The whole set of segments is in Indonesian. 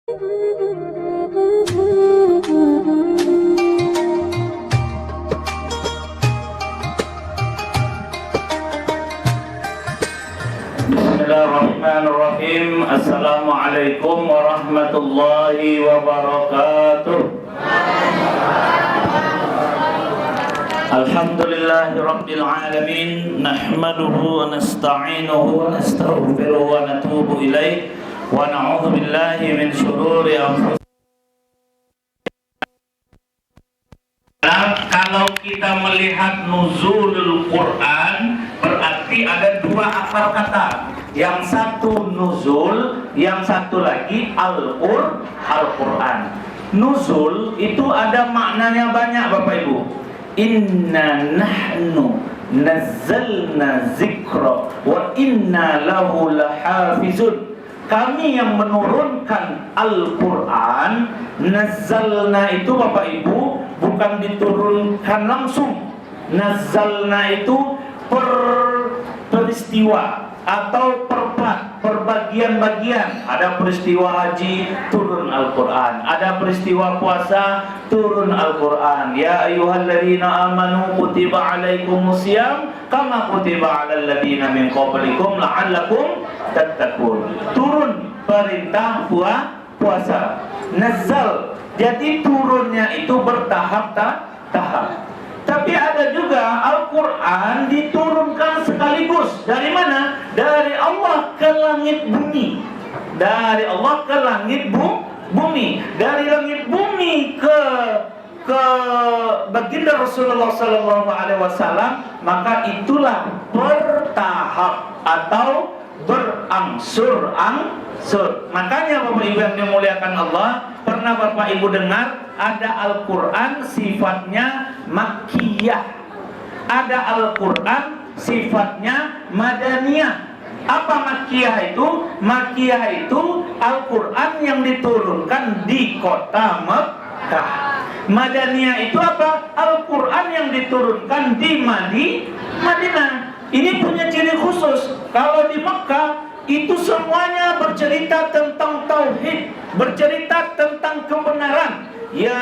Bismillahirrahmanirrahim. Assalamualaikum warahmatullahi wabarakatuh. Alhamdulillahi rabbil alamin. Nahmaduhu wa nasta'inuhu wa nastaghfiruhu wa natubu ilaih. Wa na'udzu billahi min syururi anfusina. Kalau kita melihat nuzulul Quran, berarti ada dua akar kata. Yang satu nuzul, yang satu lagi Al-Quran. Nuzul itu ada maknanya banyak, Bapak Ibu. Inna nahnu nazzalna zikra wa inna lahu lahafizun. Kami yang menurunkan Al-Quran. Nazzalna itu, Bapak Ibu, bukan diturunkan langsung. Nazzalna itu peristiwa atau perbagian-bagian. Ada peristiwa haji, turun Al-Quran. Ada peristiwa puasa, turun Al-Quran. Ya ayyuhalladzina amanu kutiba alaikumusiyam kama kutiba alal ladzina min qablikum la'allakum tattaqun. Turun perintah puasa. Nazzal, jadi turunnya itu bertahap-tahap. Tapi ada juga Al-Quran diturunkan sekaligus. Dari mana? Dari Allah ke langit bumi. Dari Allah ke langit bumi. Dari langit bumi ke baginda Rasulullah SAW. Maka itulah bertahap atau berangsur-angsur. Makanya Bapak Ibu yang dimuliakan Allah, pernah Bapak Ibu dengar ada Al-Quran sifatnya Makkiyah, ada Al-Quran sifatnya Madaniyah. Apa Makkiyah itu? Makkiyah itu Al-Quran yang diturunkan di kota Mekkah. Madaniyah itu apa? Al-Quran yang diturunkan di Madinah. Ini punya ciri khusus. Kalau di Mekkah itu semuanya bercerita tentang tauhid, bercerita tentang kebenaran. Ya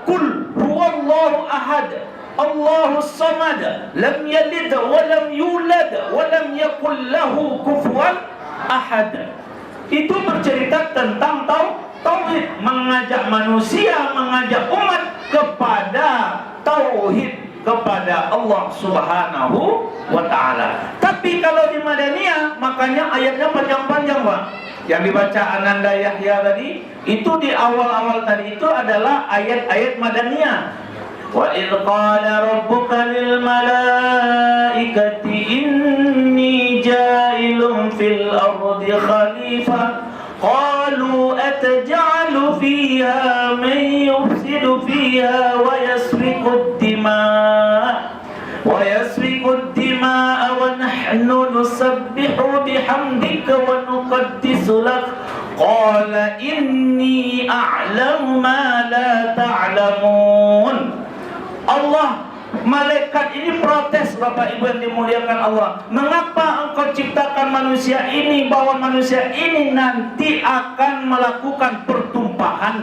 kul huwallahu ahad, Allahus samad, lam yalid wa lam yulad wa lam yakul lahu kufuwan ahad. Itu bercerita tentang tauhid, mengajak manusia, mengajak umat kepada tauhid, kepada Allah Subhanahu wa ta'ala. Tapi kalau di Madaniyah, makanya ayatnya panjang-panjang, Pak. Yang dibaca Ananda Yahya tadi, itu di awal-awal tadi itu adalah ayat-ayat Madaniyah. Wa idh qala rabbuka lil malaikati inni ja'ilun fil ardi khalifah qalu ataj'alu fiha man yufsidu fiha wa yasfiku الدماء ونحن نسبح بحمدك ونقدس لك قال إني أعلم ما لا تعلمون. Allah, malaikat ini protes, Bapak Ibu yang dimuliakan Allah. Mengapa engkau ciptakan manusia ini, bahwa manusia ini nanti akan melakukan pertumpahan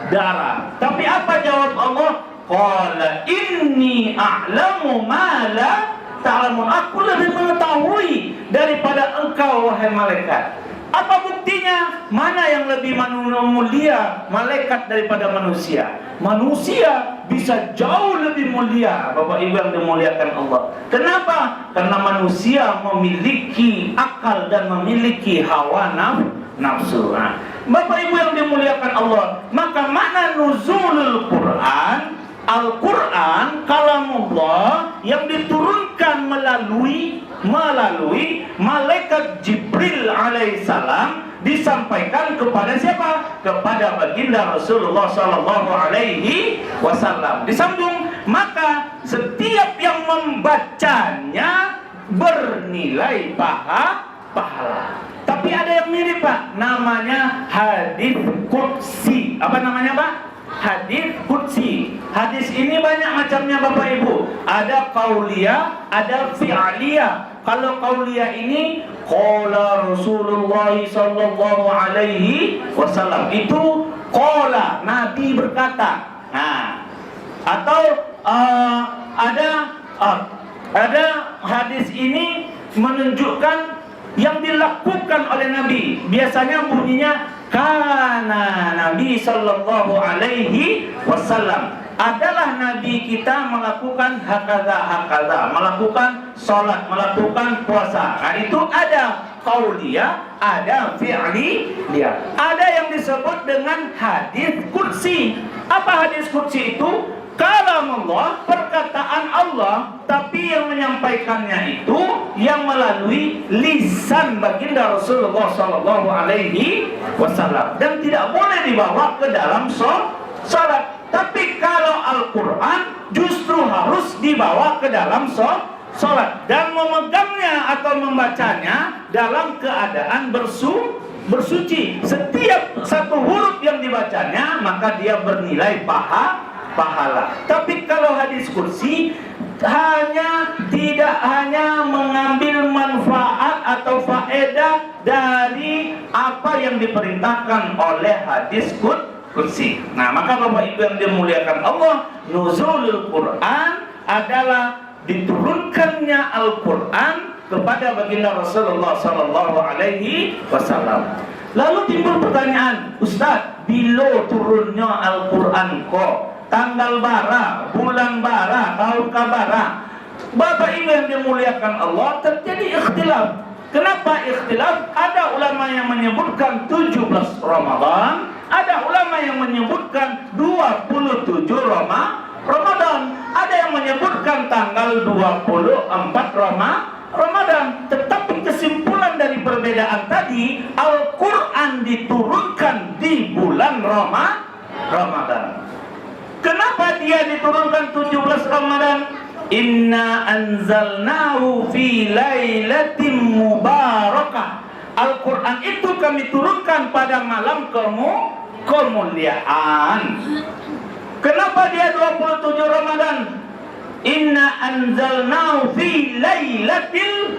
darah. Tapi apa jawab Allah? Qala inni a'lamu ma la ta'lamun. Aku lebih mengetahui daripada engkau, wahai malaikat. Apa buktinya? Mana yang lebih mulia, malaikat daripada manusia? Manusia bisa jauh lebih mulia, Bapak Ibu yang dimuliakan Allah. Kenapa? Karena manusia memiliki akal dan memiliki hawa nafsu. Bapak Ibu yang dimuliakan Allah, maka makna nuzulul Quran, Al-Quran kalamullah yang diturunkan melalui malaikat Jibril alaihissalam, disampaikan kepada siapa? Kepada baginda Rasulullah sallallahu alaihi wasallam. Disambung, maka setiap yang membacanya bernilai pahala. Tapi ada yang mirip, Pak, namanya hadis qudsi. Apa namanya, Pak? hadis qudsi. Hadis ini banyak macamnya Bapak Ibu. Ada qauliyah, ada fi'liyah. Kalau qauliyah ini qala Rasulullah sallallahu alaihi wasallam, itu qala, Nabi berkata. Nah, atau ada hadis ini menunjukkan yang dilakukan oleh Nabi. Biasanya bunyinya kana Nabi sallallahu alaihi wasallam. Adalah Nabi kita melakukan hakaza, melakukan sholat, melakukan puasa. Nah, itu ada qauliyah, ada fi'liyah. Ada yang disebut dengan hadis qudsi. Apa hadis qudsi itu? Kalam Allah, perkataan Allah, tapi yang menyampaikannya itu yang melalui lisan baginda Rasulullah sallallahu alaihi wasallam, dan tidak boleh dibawa ke dalam salat. Tapi kalau Al-Quran justru harus dibawa ke dalam salat dan memegangnya atau membacanya dalam keadaan bersuci. Setiap satu huruf yang dibacanya maka dia bernilai pahala. Tapi kalau hadis kursi tidak hanya mengambil manfaat atau faedah dari apa yang diperintahkan oleh hadis kursi. Nah, maka Bapak Ibu yang dimuliakan Allah, nuzulul Quran adalah diturunkannya Al-Quran kepada baginda Rasulullah sallallahu alaihi wasallam. Lalu timbul pertanyaan, Ustaz, bila turunnya Al-Quran kok? Tanggal bara, bulan bara, tahun kabara? Bapak Ibu yang dimuliakan Allah, terjadi ikhtilaf. Kenapa ikhtilaf? Ada ulama yang menyebutkan 17 Ramadan, ada ulama yang menyebutkan 27 Ramadan, ada yang menyebutkan tanggal 24 Ramadan. Tetapi kesimpulan dari perbedaan tadi, Al-Quran diturunkan di bulan Ramadan. Kenapa dia diturunkan 17 Ramadan? Inna anzalnahu fi lailatin mubarakah. Al-Quran itu kami turunkan pada malam kemuliaan. Kenapa dia 27 Ramadan? Inna anzalnahu fi lailatul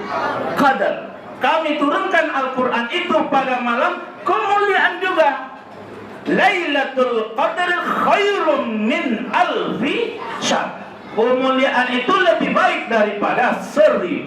qadar. Kami turunkan Al-Quran itu pada malam kemuliaan juga. Lailatul qadar khairun min alfi syahr. Kemuliaan itu lebih baik daripada 1000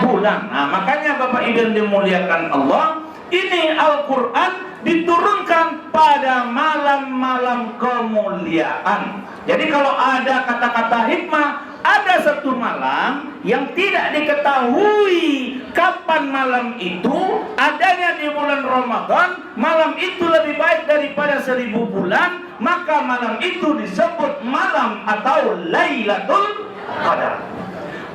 bulan. Nah, makanya Bapak Ibu yang dimuliakan Allah, ini Al-Quran diturunkan pada malam-malam kemuliaan. Jadi kalau ada kata-kata hikmah, ada satu malam yang tidak diketahui kapan malam itu, adanya di bulan Ramadan, malam itu lebih baik daripada 1000 bulan, maka malam itu disebut malam atau Lailatul Qadar.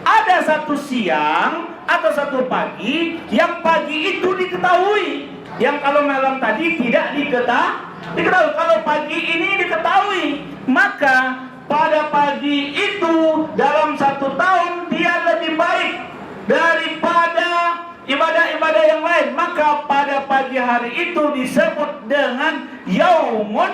Ada satu siang atau satu pagi yang pagi itu diketahui, yang kalau malam tadi tidak diketahui. Kalau pagi ini diketahui, maka pada pagi itu dalam 1 tahun dia lebih baik daripada ibadah-ibadah yang lain. Maka pada pagi hari itu disebut dengan Yaumun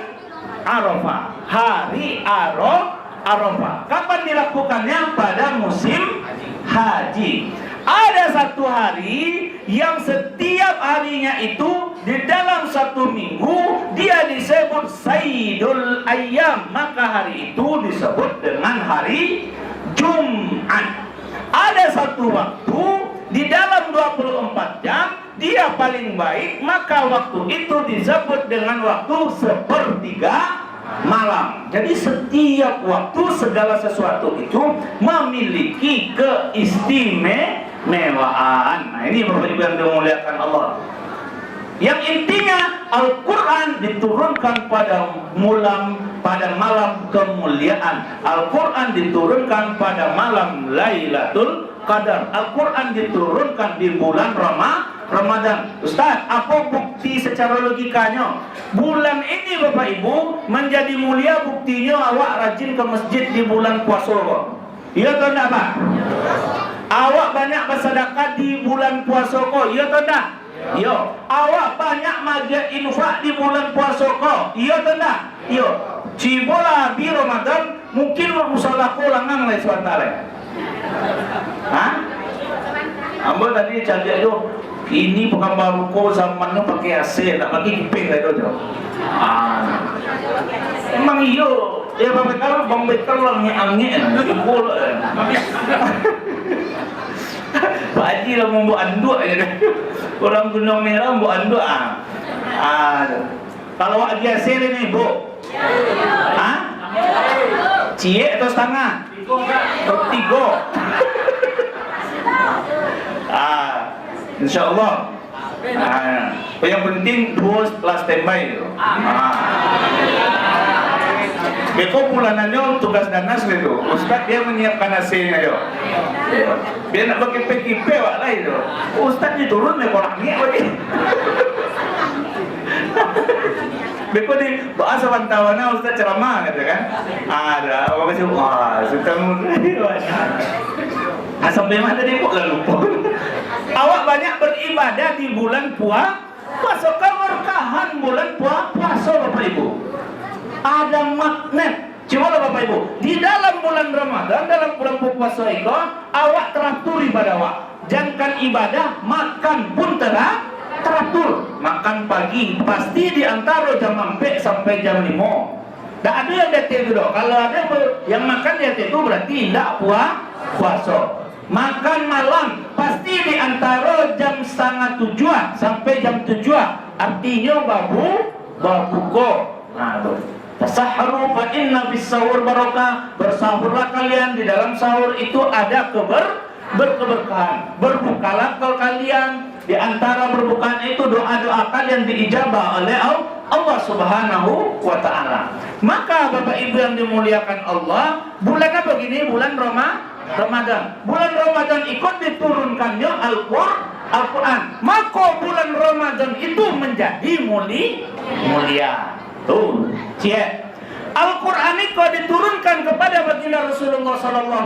Arafah, hari Arafah. Kapan dilakukannya? Pada musim haji. Ada satu hari yang setiap harinya itu di dalam 1 minggu dia disebut Sayyidul Ayyam, maka hari itu disebut dengan hari Jumat. Ada satu waktu di dalam 24 jam dia paling baik, maka waktu itu disebut dengan waktu sepertiga malam. Jadi setiap waktu segala sesuatu itu memiliki keistimewaan. Nah, ini Bapak Ibu yang dimuliakan Allah. Yang intinya Al-Quran diturunkan pada malam kemuliaan. Al-Quran diturunkan pada malam Lailatul Qadar. Al-Quran diturunkan di bulan Ramadan. Ustaz, apa bukti secara logikanya? Bulan ini Bapak Ibu menjadi mulia, buktinya awak rajin ke masjid di bulan puasa. Iya atau enggak, Pak? Awak banyak bersedekah di bulan puasa kok, iya atau enggak? Yo, awak banyak magia infak di bulan puasa kau. Iya tanda. Yo, cibola di Ramadan mungkin musola ko langang lai suantare. Hah? Ambo tadi cari itu ini bukan baru ko zamannya pakai AC, tak pakai kipas lah itu. Emang iyo, ya bang bekal langit angin, cibola. Pak Haji lah membuat anduk aja. Orang Gunung Merah membuat anduk kalau Haji hasil ini Bu? Hah? Cie atau setengah? Tiga. Insya Allah. Yang penting dua setelah standby itu. Beko bulanannya tugas danas itu. Ustaz dia menyiapkan hasilnya yo. Dia nak pakai PKP wak lah itu. Ustaz diturun nih orangnya bagi. Beko di bahasa wantawana Ustaz ceramah kata kan. Ada apa sih? Wah, setemu. Sampai mana tadi kok lupa. Awak banyak beribadah di bulan puasa keberkahan bulan puasa Bapak Ibu. Ada magnet. Coba Bapak Ibu, di dalam bulan Ramadan, dalam bulan puasa itu, awak teratur ibadah awak. Jangan ibadah, makan pun teratur. Makan pagi pasti di antara jam 4 sampai jam 5. Tak ada yang detik itu. Kalau ada yang makan detik itu berarti tidak puasa. Makan malam pasti di antara jam 6:30 sampai jam 7. Artinya babuko. Nah, tuh. Tasahharu fa inna bis sahur barakah. Bersahurlah kalian, di dalam sahur itu ada berkeberkahan. Berbukalah kalian, di antara berbukaan itu doa-doa kalian diijabah oleh Allah Subhanahu wa taala. Maka Bapak Ibu yang dimuliakan Allah, bulan apa gini? Bulan Ramadan. Bulan Ramadan ikut diturunkannya Al-Quran. Maka bulan Ramadan itu menjadi mulia. Tuh, cie. Al-Quran itu diturunkan kepada baginda Rasulullah SAW,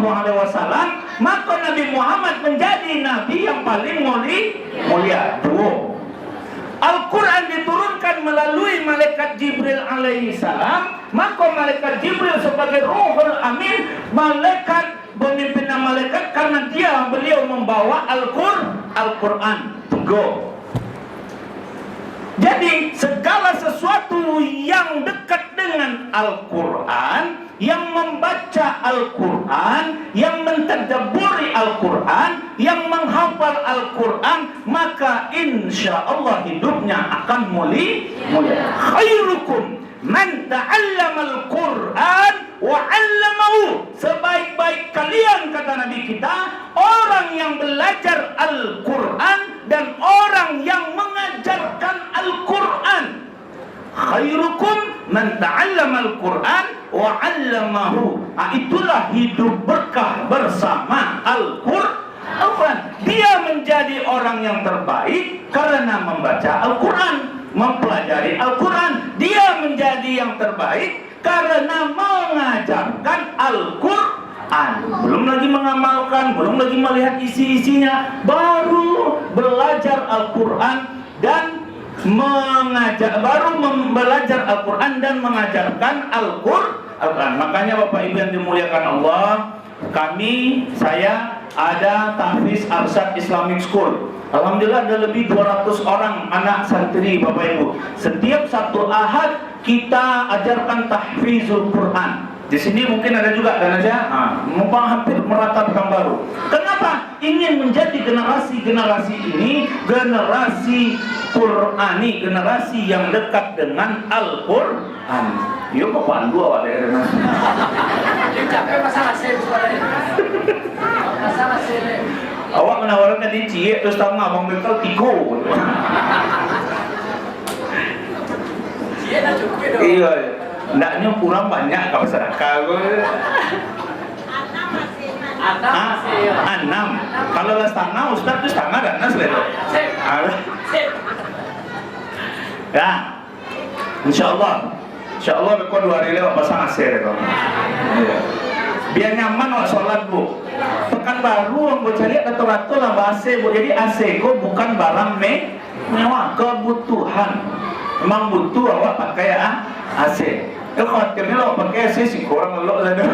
maka Nabi Muhammad menjadi Nabi yang paling mulia. Tuh. Al-Quran diturunkan melalui malaikat Jibril alaihi salam, maka malaikat Jibril sebagai Ruhul Amin, malaikat pemimpin malaikat, karena beliau membawa Al-Quran. Go. Jadi segala sesuatu yang dekat dengan Al-Quran, yang membaca Al-Quran, yang mentadabburi Al-Quran, yang menghafal Al-Quran, maka insya Allah hidupnya akan mulia. Khairukum man ta'allama Al-Quran wa 'allamahu. Sebaik-baik kalian, kata Nabi kita, orang yang belajar Al-Quran dan orang yang mengajarkan Al-Quran. Khairukum man ta'allama Al-Quran wa 'allamahu. Itulah hidup berkah bersama Al-Quran. Dia menjadi orang yang terbaik karena membaca Al-Quran, mempelajari Al-Quran. Dia menjadi yang terbaik karena mengajarkan Al-Quran. Belum lagi mengamalkan, belum lagi melihat isi-isinya, baru belajar Al-Quran dan belajar Al-Quran dan mengajarkan Al-Quran. Makanya Bapak Ibu yang dimuliakan Allah, saya ada Tahfiz Arsyad Islamic School. Alhamdulillah ada lebih 200 orang anak santri Bapak Ibu. Setiap satu Ahad kita ajarkan tahfizul Quran. Di sini mungkin ada juga dan aja, hampir merata pekan baru. Kenapa? Ingin menjadi generasi ini generasi Qurani, generasi yang dekat dengan Al-Quran. Yuk kok pandu awak dari nasi. Awak menawarkan di cie terus tahu ngabang bekal tiko. Iya, ndaknya kurang banyak kau sedekah. Enam. Kalau setengah Ustaz itu setengah dan nas itu. Ya, insya Allah beko 2 hari lewat pasang asir itu. Biar nyaman wak sholat Bu. Pekan baru yang gue cari rata-rata lah AC Bu. Jadi AC ku bukan barang mewah, kebutuhan. Memang butuh awak pakai AC. Kalau kami lo pakai AC sih kurang lo ada.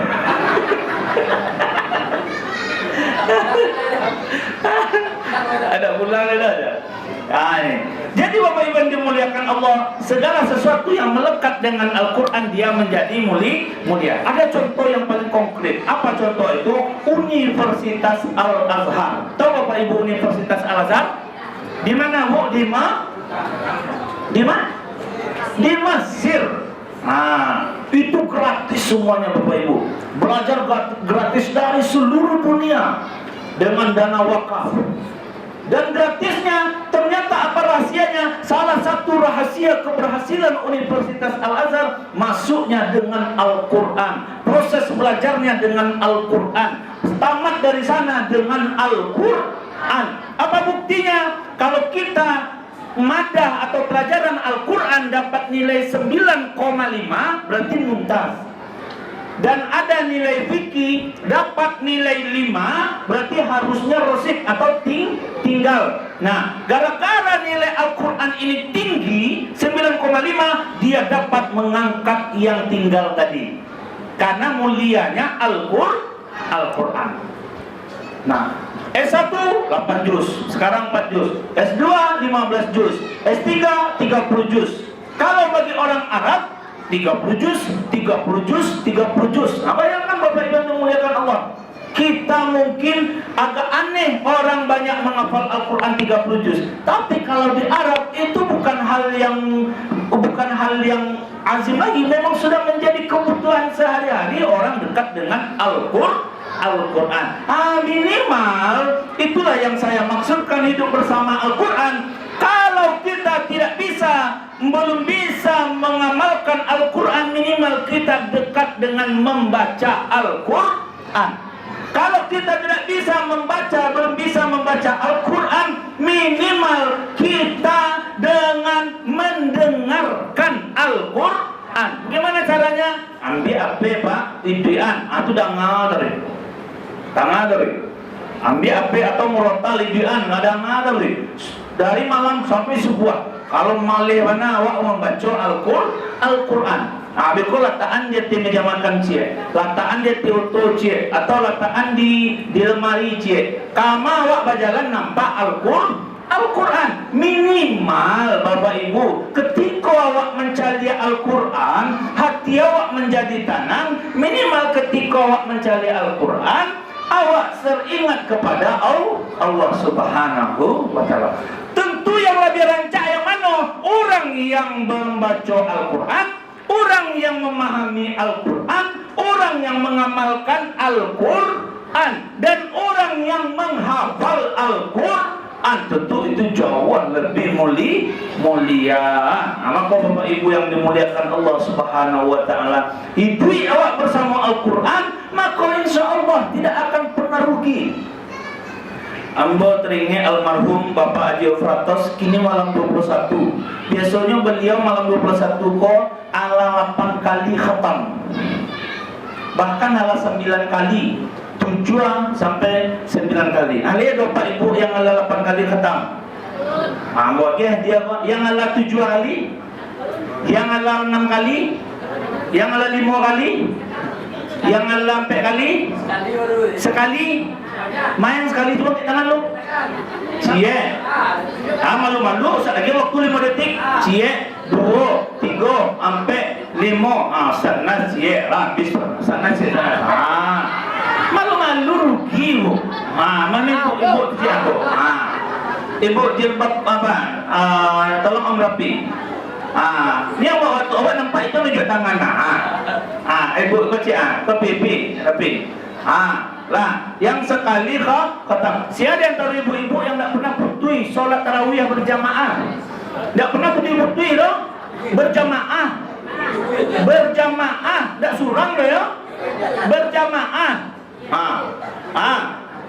Ada bulan ada. Jadi Bapak Ibu yang dimuliakan Allah, segala sesuatu yang melekat dengan Al-Quran dia menjadi mulia. Ada contoh yang paling konkret. Apa contoh itu? Universitas Al-Azhar. Tahu Bapak Ibu Universitas Al-Azhar? Di mana Bu? Di mana? Di Mesir. Nah, itu gratis semuanya Bapak Ibu. Belajar gratis dari seluruh dunia dengan dana wakaf. Dan gratisnya ternyata apa rahasianya? Salah satu rahasia keberhasilan Universitas Al-Azhar masuknya dengan Al-Quran, proses belajarnya dengan Al-Quran, tamat dari sana dengan Al-Quran. Apa buktinya? Kalau kita madah atau pelajaran Al-Quran dapat nilai 9,5 berarti mumtaz. Dan ada nilai fikih dapat nilai 5 berarti harusnya rosid atau tinggal. Nah, gara-gara nilai Al-Quran ini tinggi 9,5, dia dapat mengangkat yang tinggal tadi karena mulianya Al-Quran. Nah, S1 8 juz, sekarang 4 juz. S2 15 juz, S3 30 juz. Kalau bagi orang Arab 30 juz, 30 juz, 30 juz. Nah, bayangkan Bapak Ibu yang dimuliakan Allah. Kita mungkin agak aneh orang banyak menghafal Al-Quran 30 juz. Tapi kalau di Arab itu bukan hal yang azim lagi. Memang sudah menjadi kebutuhan sehari-hari orang dekat dengan Al-Quran. Minimal itulah yang saya maksudkan hidup bersama Al-Quran. Kalau kita belum bisa mengamalkan Al-Quran, minimal kita dekat dengan membaca Al-Quran. Kalau kita tidak bisa belum bisa membaca Al-Quran, minimal kita dengan mendengarkan Al-Quran. Gimana caranya? Ambil apa Pak? Lidian, itu dah ngadari. Ambil apa atau murotal lidian, nggak ada ngadari. Dari malam sampai subuh. Kalau malih mana awak membaca Al-Quran. Biko lataan dia di meja makan cie, lataan dia di auto cie, atau lataan di lemari cie. Kama awak berjalan nampak Al-Quran. Minimal Bapak Ibu, ketika awak mencari Al-Quran, hati awak menjadi tenang. Minimal ketika awak mencari Al-Quran, awak teringat kepada Allah Subhanahu wa Ta'ala. Tentu yang lebih rancak yang mana? Orang yang membaca Al-Quran, orang yang memahami Al-Quran, orang yang mengamalkan Al-Quran, dan orang yang menghafal Al-Quran. Tentu itu jauh lebih mulia. Maka Bapak Ibu yang dimuliakan Allah Subhanahu wa Ta'ala, hidup awak bersama Al-Quran, maka insya Allah tidak akan pernah rugi. Ambo teringat almarhum Bapak Haji Fratos kini malam 21. Biasanya beliau malam 21 kok ala 8 kali khatam. Bahkan ala 9 kali. 7 sampai 9 kali. Lihat Bapak Ibu yang ala 8 kali khatam. Ambo dia yang ala 7 kali, yang ala 6 kali, yang ala 5 kali, yang ala 4 kali, sekali. Main sekali dua ke tangan lu. Cie. Malu-malu lagi waktu 5 detik. Cie, 2, 3, 4, 5. Sana cie habis. Sana cie. Malu-malu rugi lu. Mana ibu cie aku. Ibu jilbab apa? Tolong Om Rapi. Ni awak nampak itu tunjuk tangan. Ibu kecil ke pipi, Rapi. Lah, yang sekali kata siapa antara ibu-ibu yang tak pernah putui solat tarawih berjamaah, tak pernah putui loh, berjamaah, tak surang loh ya, berjamaah.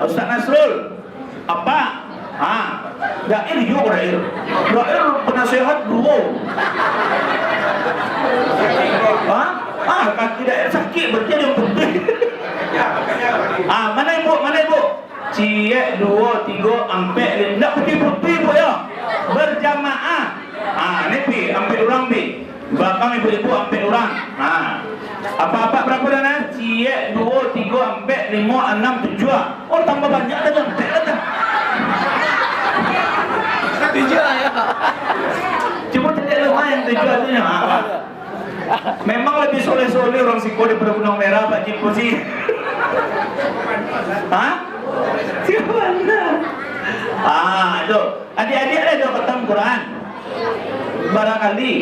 Ustaz Nasrul, apa? Dair juga dair penasehat dulu. Kaki dair sakit berarti ada yang putih. Mana ibu? Cie, 2, 3, 4, 5. Tak putih-putih ibu ya. jamaah. Ini pi, ampe orang pi. Belakang ibu-ibu ampe orang. Apa-apa berapa dana? Cie, 2, 3, 4, 5, 6, 7. Oh, tambah banyak dah ampe dah. 7 ya. Cuma tidak lumayan 7 artinya. Memang lebih soleh-soleh orang Siko daripada Gunung Merah, Pak Cipu sih. Siapa benar? Itu adik-adik ada yang khatam Quran barangkali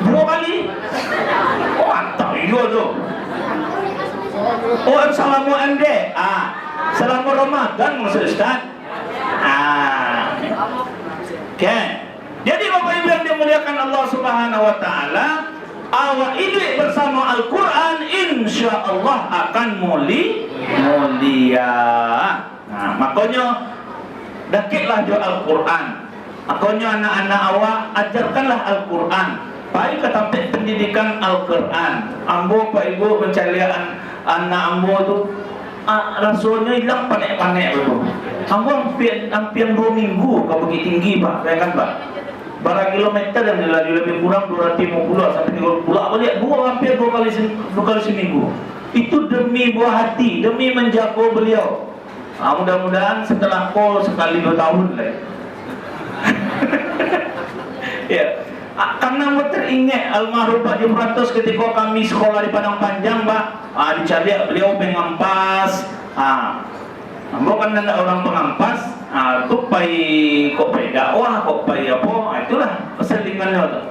2 kali. Oh, mantap itu tuh. Oh, salamu ande. Salamu Ramadan maksud Ustaz. Oke. Jadi Bapak Ibu yang dimuliakan Allah Subhanahu wa taala, awak hidup bersama Al-Quran insya Allah akan mulia. Makanya dakiklah jo Al-Quran. Makanya anak-anak awak ajarkanlah Al-Quran. Baik ke tempat pendidikan Al-Quran. Ambo Pak Ibu pencarian anak ambo tu rasanya hilang panek-panek tu. Ambo hampir 2 minggu kau pergi tinggi Pak, ya kan Pak? Barang kilometer yang dilaju lebih kurang 250 sampai 30 balik hampir 2 kali seminggu. Itu demi buah hati, demi menjaga beliau. Mudah-mudahan setelah kol sekali 2 tahun lah. Ya, karena teringat almarhum Pak Jumratus ketika kami sekolah di Padang Panjang Pak, dicari beliau pengampas. Ambo kan ada orang pengampas, tu kok dakwah, kok apa, itulah keselingannya.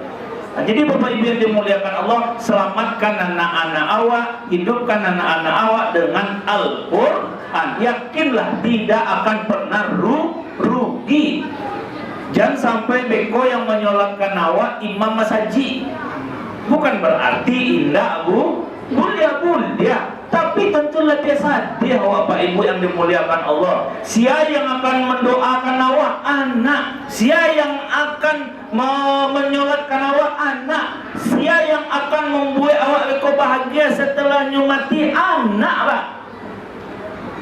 Jadi Bapak Ibu yang dimuliakan Allah, selamatkan anak-anak awak, hidupkan anak-anak awak dengan Al-Quran. Yakinlah tidak akan pernah rugi. Jangan sampai beko yang menyolatkan awak imam masjid. Bukan berarti indah mulia. Tapi tentulah biasa dia Bapak Ibu yang dimuliakan Allah. Sia yang akan mendoakan awak anak, sia yang akan menyolatkan awak anak, sia yang akan membuat awak beko bahagia setelah nyumati anak Pak.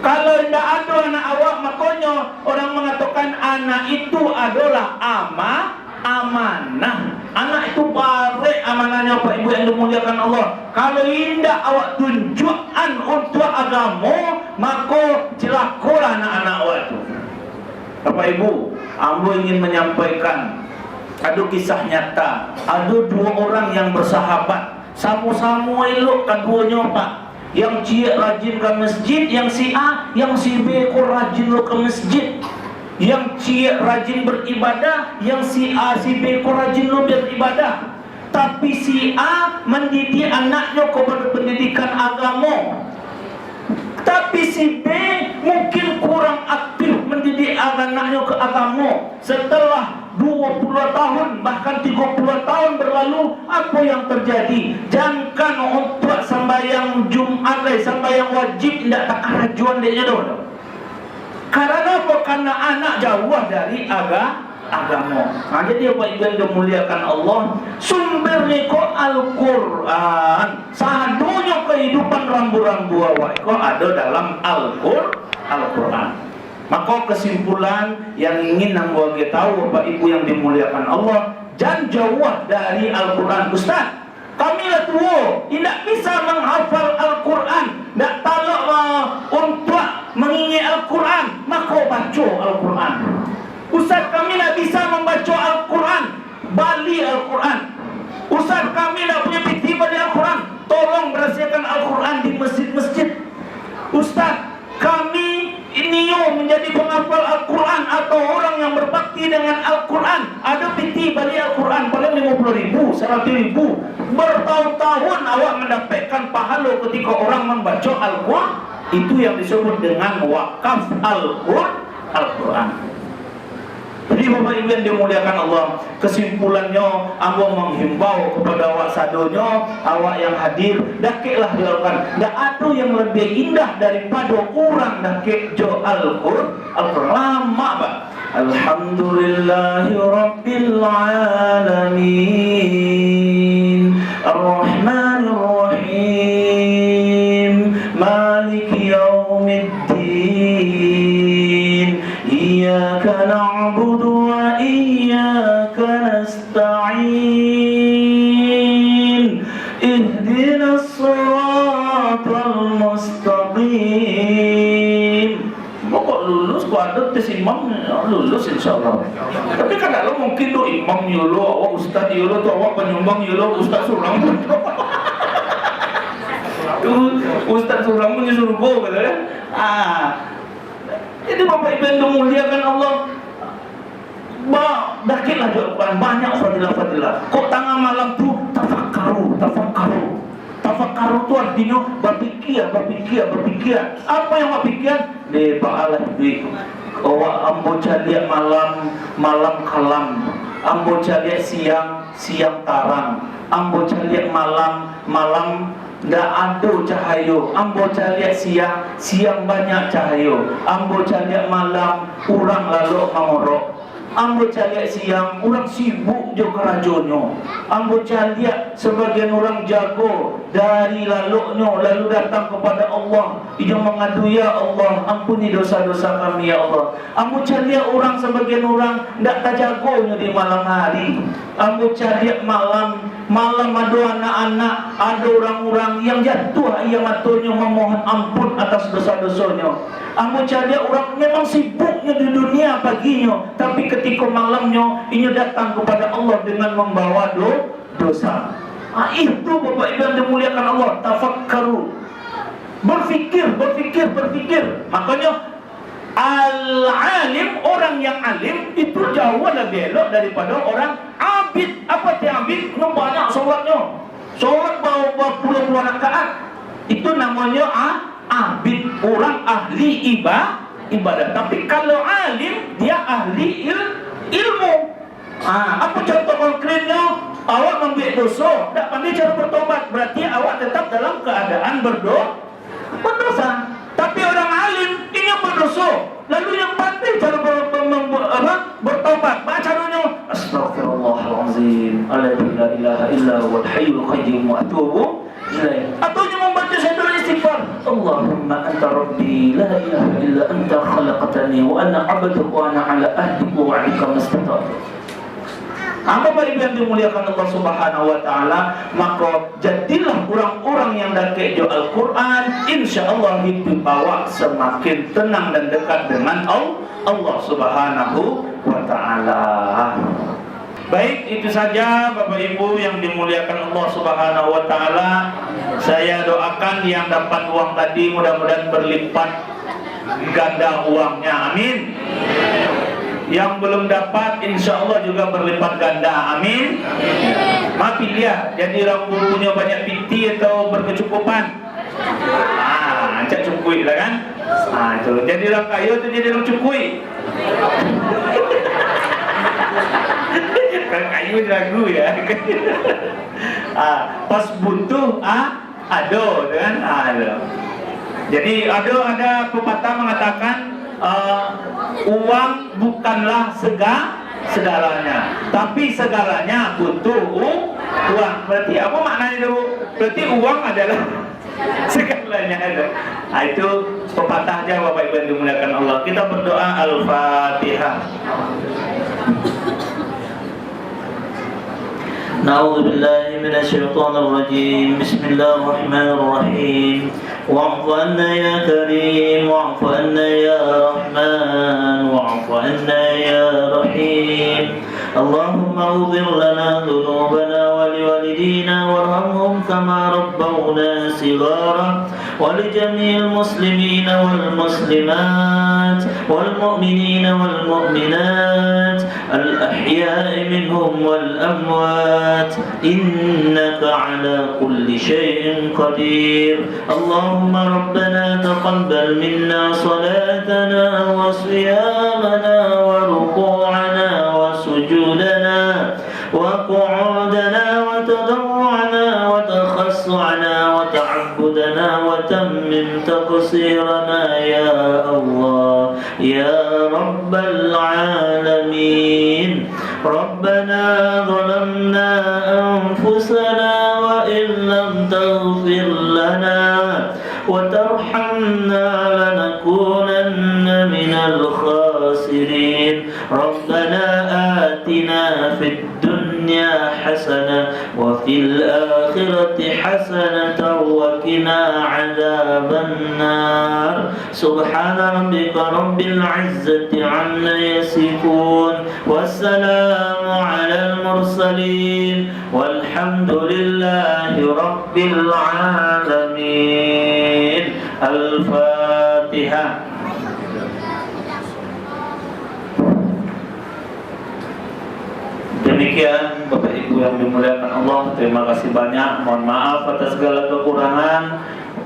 Kalau tidak ada anak awak, makanya orang mengatakan anak itu adalah amanah. Anak itu baik amanahnya Pak Ibu yang dimuliakan Allah. Kalau tidak awak tunjukkan untuk agama, maka celakalah anak-anak awak itu. Bapak Ibu, ambo ingin menyampaikan ada kisah nyata. Ada 2 orang yang bersahabat, sama-sama elok keduanya Pak. Yang C rajin ke masjid, yang si A, yang si B kok rajin lo ke masjid. Yang C rajin beribadah, yang si A, si B kok rajin lo beribadah. Tapi si A mendidik anaknya kepada pendidikan agama. Tapi si B mungkin kurang aktif mendidik anaknya ke agama. Setelah 20 tahun bahkan 30 tahun berlalu, apa yang terjadi? Jangan untuk sembahyang Jumat, sembahyang wajib tidak tak kerajuan dia dulu. Karena apa? Karena anak jauh dari agama. Jadi Bapak Ibu yang dimuliakan Allah, sumbernya kok Al-Quran. Sadunya kehidupan rambu-rambu awak kok ada dalam Al-Quran. Maka kesimpulan yang ingin nambah kita tahu Bapak Ibu yang dimuliakan Allah, jangan jauh dari Al-Quran. Ustaz, kami lah tua, tidak bisa menghafal Al-Quran, tidak tahu untuk mengingat Al-Quran, maka baca Al-Quran. Ustaz, kami tidak bisa membaca Al-Quran, bali Al-Quran. Ustaz, kami tidak punya fikih bali Al-Quran, tolong berasiakan Al-Quran di masjid-masjid. Ustaz, kami ini menjadi penghafal Al-Quran atau orang yang berbakti dengan Al-Quran, ada piti balik Al-Quran paling 50.000, 100.000. Bertahun-tahun awak mendapatkan pahala ketika orang membaca Al-Quran. Itu yang disebut dengan wakaf Al-Quran. Jadi Bapak Ibu yang dimuliakan Allah, kesimpulannya ambo menghimbau kepada awak sadonya, awak yang hadir, dakiklah dilakukan. Tak ada yang lebih indah daripada orang dakik jo Al-Quran. Lama Pak. Alhamdulillahi Rabbil Alamin Ar-Rahmanir Rahim Maliki Yawmiddin Iyyaka na'budu wa iyyaka ihdinas siratal mustaqim. Kok lulus, kok ada tes imam, lulus insyaAllah. Tapi kan kalau mungkin lo imam yolo, awak ustaz yolo, tu awak penyumbang yolo, ustaz surang pun. Ustaz surang pun surga, katanya. Jadi Bapak Ibu yang dimuliakan Allah, dakiklah Al-Quran, banyak fadilah-fadilah. Kok tengah malam tu tafakkaru. Tafakkaru tu artinya berfikir. Apa yang berfikir? Ba'alah bi. Ambo caliak malam kalam. Ambo caliak siang tarang. Ambo caliak malam ndak ada cahayo. Ambo caliak siang banyak cahayo. Ambo caliak malam urang lalu mangorok. Ambo caliak siang orang sibuk je kerajonyo. Ambo caliak sebagian orang jago dari lalu datang kepada Allah, ia mengadu, ya Allah ampuni dosa-dosa kami ya Allah. Ambo caliak orang sebagian orang ndak tajagonyo di malam hari. Ambo caliak malam ada anak-anak, ada orang-orang yang jatuh ia matonyo memohon ampun atas dosa-dosanya. Ambo caliak orang memang sibuknya di dunia paginya, tapi ketika malamnya ini datang kepada Allah dengan membawa dosa. Itu Bapak Ibu yang dimuliakan Allah, tafakkaru. Berfikir. Makanya al-alim, orang yang alim itu jauh lebih elok daripada orang abid. Apa itu abid? Banyak solatnya. Solat bawa puluh-puluh rakaat. Itu namanya abid, orang ahli ibadah. Tapi kalau alim, dia ahli ilmu. Apa contoh konkretnya? Awak membuat dosa, tak pandai cara bertobat, berarti awak tetap dalam keadaan berdosa. Tapi orang alim ini berdosa, lalu yang pandai cara bertobat, baca caranya Astaghfirullahalazim, la ilaha illa huwal hayyul qayyum wa atubu ilaih. Atau yang membaca syahadat istighfar, Allahumma anta rabbi la ilaha illa anta khalaqtani wa ana 'abduka wa ana 'ala ahdika wa 'adika mastata'tu. Bapak Ibu yang dimuliakan Allah Subhanahu wa taala, maka jadilah orang-orang yang dakik Al-Qur'an, insyaallah hidup awak semakin tenang dan dekat dengan Allah Subhanahu wa taala. Baik, itu saja Bapak Ibu yang dimuliakan Allah Subhanahu wa taala. Saya doakan yang dapat uang tadi mudah-mudahan berlipat ganda uangnya. Amin. Yang belum dapat insya Allah juga berlipat ganda. Amin. Maaf ya, jadi orang punya banyak piti atau berkecukupan. Cak cukui lah kan. Itu jadi orang kaya itu jadi orang cukui. Kan kayu ragu ya. Pas butuh ada kan ada. Jadi ada pepatah mengatakan uang bukanlah segalanya, tapi segalanya butuh uang. Berarti apa maknanya itu? Berarti uang adalah segalanya ada. Itu pepatah aja Bapak Ibu yang dimuliakan Allah. Kita berdoa. Al-Fatihah. Na'udzu billahi minasyaitonir rajim. Bismillahirrahmanirrahim. Wa'fu 'anna ya karim, wa'fu 'anna ya rahman, wa'fu 'anna ya rahim. Allahumma ighfir lana dhunubana wa liwalidina warhamhum kama rabbawna shighara wa li jami'il muslimina wal muslimat wal mu'minina wal mu'minat al ahya'i minhum wal amwat innaka ala kulli shay'in qadir. Allahumma rabbana taqabbal minna salatana wa siyamana wa ruku'ana wa sujudana wa qu'udana wa tadarru'ana wa takhassu'ana wa ta'abbudana wa tammim taqsirana ya Allah ya Rabbal alamin. Rabbana zalamna anfusana wa in lam taghfir lana wa tarhamna lanakunanna minal khasirin. Rabbana atina fid dunya hasanah وفي الآخرة حسنة وقنا عذاب النار سبحان ربك رب العزة عما يصفون والسلام على المرسلين والحمد لله رب العالمين. الفاتحة. Demikian Bapak Ibu yang dimuliakan Allah, terima kasih banyak. Mohon maaf atas segala kekurangan.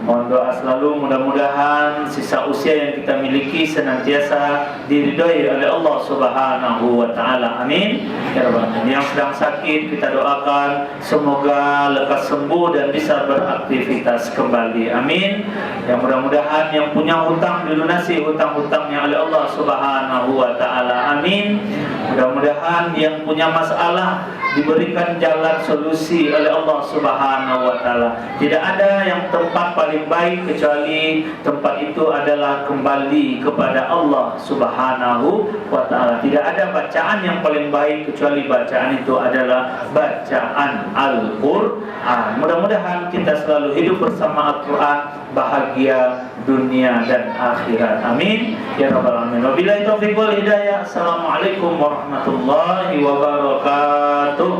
Mohon doa selalu, mudah-mudahan sisa usia yang kita miliki senantiasa diridhoi oleh Allah Subhanahu wa taala. Amin. Ya rabbal alamin. Yang sedang sakit kita doakan semoga lekas sembuh dan bisa beraktivitas kembali. Amin. Yang mudah-mudahan yang punya hutang dilunasi hutang-hutangnya oleh Allah Subhanahu wa taala. Amin. Mudah-mudahan yang punya masalah diberikan jalan solusi oleh Allah Subhanahu wa taala. Tidak ada yang tempat paling baik kecuali tempat itu adalah kembali kepada Allah Subhanahu wa taala. Tidak ada bacaan yang paling baik kecuali bacaan itu adalah bacaan Al-Qur'an. Mudah-mudahan kita selalu hidup bersama Al-Qur'an, bahagia dunia dan akhirat. Amin ya rabbal alamin. Wabillahi taufiq wal hidayah. Assalamualaikum warahmatullahi wabarakatuh.